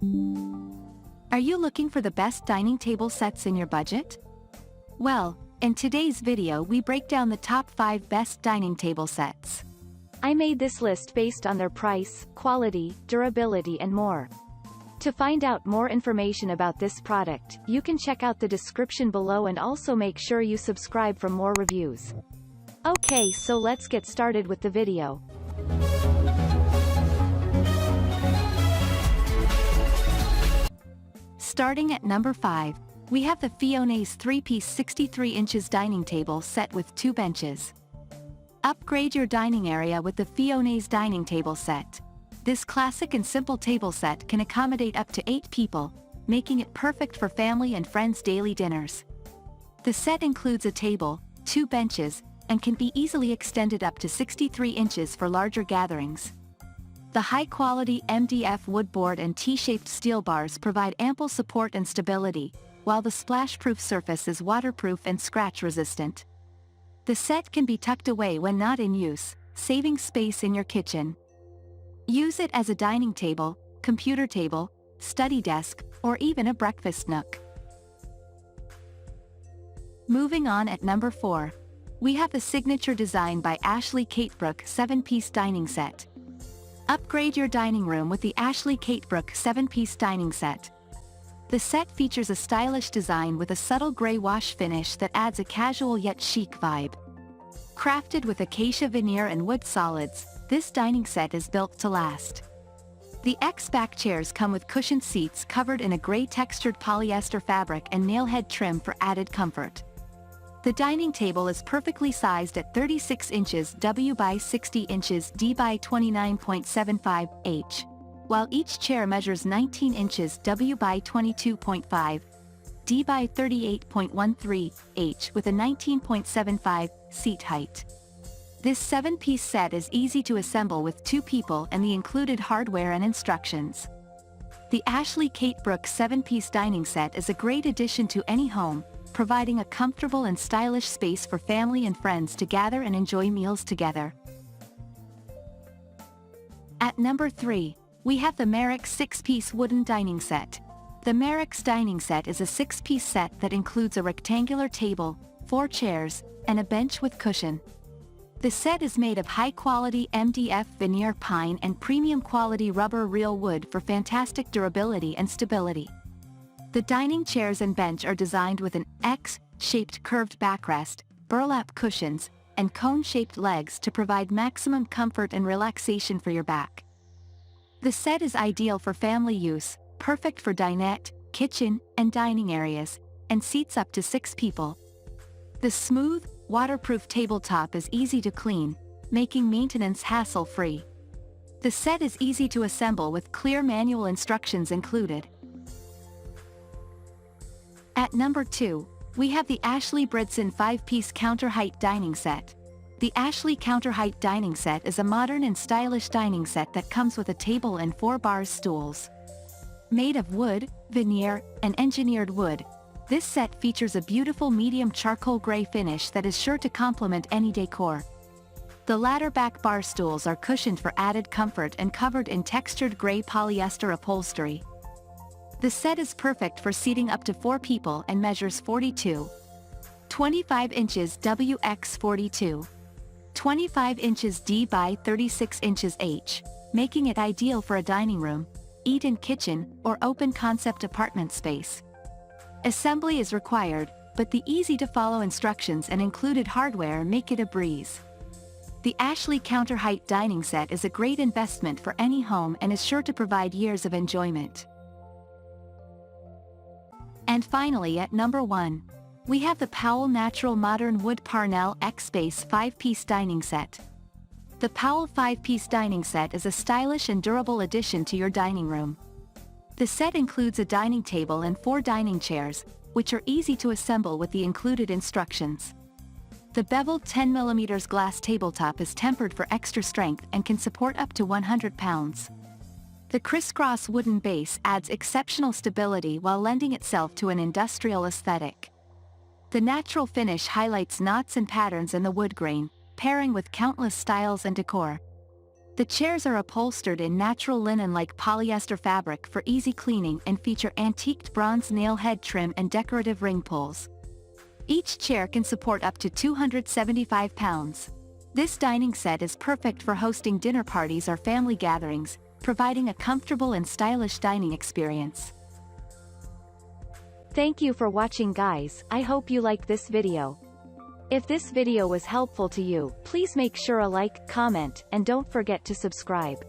Are you looking for the best dining table sets in your budget? Well, in today's video we break down the top 5 best dining table sets. I made this list based on their price, quality, durability and more. To find out more information about this product, you can check out the description below and also make sure you subscribe for more reviews. Okay, so let's get started with the video. Starting at number 5, we have the Feonase 3-piece 63 inches dining table set with 2 benches. Upgrade your dining area with the Feonase dining table set. This classic and simple table set can accommodate up to 8 people, making it perfect for family and friends' daily dinners. The set includes a table, 2 benches, and can be easily extended up to 63 inches for larger gatherings. The high-quality MDF wood board and T-shaped steel bars provide ample support and stability, while the splash-proof surface is waterproof and scratch-resistant. The set can be tucked away when not in use, saving space in your kitchen. Use it as a dining table, computer table, study desk, or even a breakfast nook. Moving on at number 4, we have the signature design by Caitbrook 7-piece dining set. Upgrade your dining room with the Caitbrook 7-piece dining set. The set features a stylish design with a subtle gray wash finish that adds a casual yet chic vibe. Crafted with acacia veneer and wood solids, this dining set is built to last. The X-back chairs come with cushioned seats covered in a gray textured polyester fabric and nailhead trim for added comfort. The dining table is perfectly sized at 36 inches W by 60 inches D by 29.75 H, while each chair measures 19 inches W by 22.5 D by 38.13 H with a 19.75 seat height. This 7-piece set is easy to assemble with 2 people and the included hardware and instructions. The Caitbrook 7-piece dining set is a great addition to any home, providing a comfortable and stylish space for family and friends to gather and enjoy meals together. At number 3, we have the Merax 6-piece wooden dining set. The Merax dining set is a 6-piece set that includes a rectangular table, 4 chairs, and a bench with cushion. The set is made of high-quality MDF veneer pine and premium-quality rubber real wood for fantastic durability and stability. The dining chairs and bench are designed with an X-shaped curved backrest, burlap cushions, and cone-shaped legs to provide maximum comfort and relaxation for your back. The set is ideal for family use, perfect for dinette, kitchen, and dining areas, and seats up to 6 people. The smooth, waterproof tabletop is easy to clean, making maintenance hassle-free. The set is easy to assemble with clear manual instructions included. At number 2, we have the Bridson 5-piece counter height dining set. The counter height dining set is a modern and stylish dining set that comes with a table and 4 bar stools. Made of wood, veneer, and engineered wood, this set features a beautiful medium charcoal gray finish that is sure to complement any decor. The ladder back bar stools are cushioned for added comfort and covered in textured gray polyester upholstery. The set is perfect for seating up to 4 people and measures 42.25 inches W x 42.25 inches D by 36 inches H, making it ideal for a dining room, eat-in kitchen, or open-concept apartment space. Assembly is required, but the easy-to-follow instructions and included hardware make it a breeze. The counter height dining set is a great investment for any home and is sure to provide years of enjoyment. And finally at number 1, we have the Powell Natural Modern Wood Parnell XBase 5-piece dining set. The Powell 5-piece dining set is a stylish and durable addition to your dining room. The set includes a dining table and 4 dining chairs, which are easy to assemble with the included instructions. The beveled 10mm glass tabletop is tempered for extra strength and can support up to 100 pounds. The crisscross wooden base adds exceptional stability while lending itself to an industrial aesthetic. The natural finish highlights knots and patterns in the wood grain, pairing with countless styles and decor. The chairs are upholstered in natural linen-like polyester fabric for easy cleaning and feature antiqued bronze nail head trim and decorative ring pulls. Each chair can support up to 275 pounds. This dining set is perfect for hosting dinner parties or family gatherings, providing a comfortable and stylish dining experience. Thank you for watching, guys. I hope you liked this video. If this video was helpful to you, please make sure a like, comment, and don't forget to subscribe.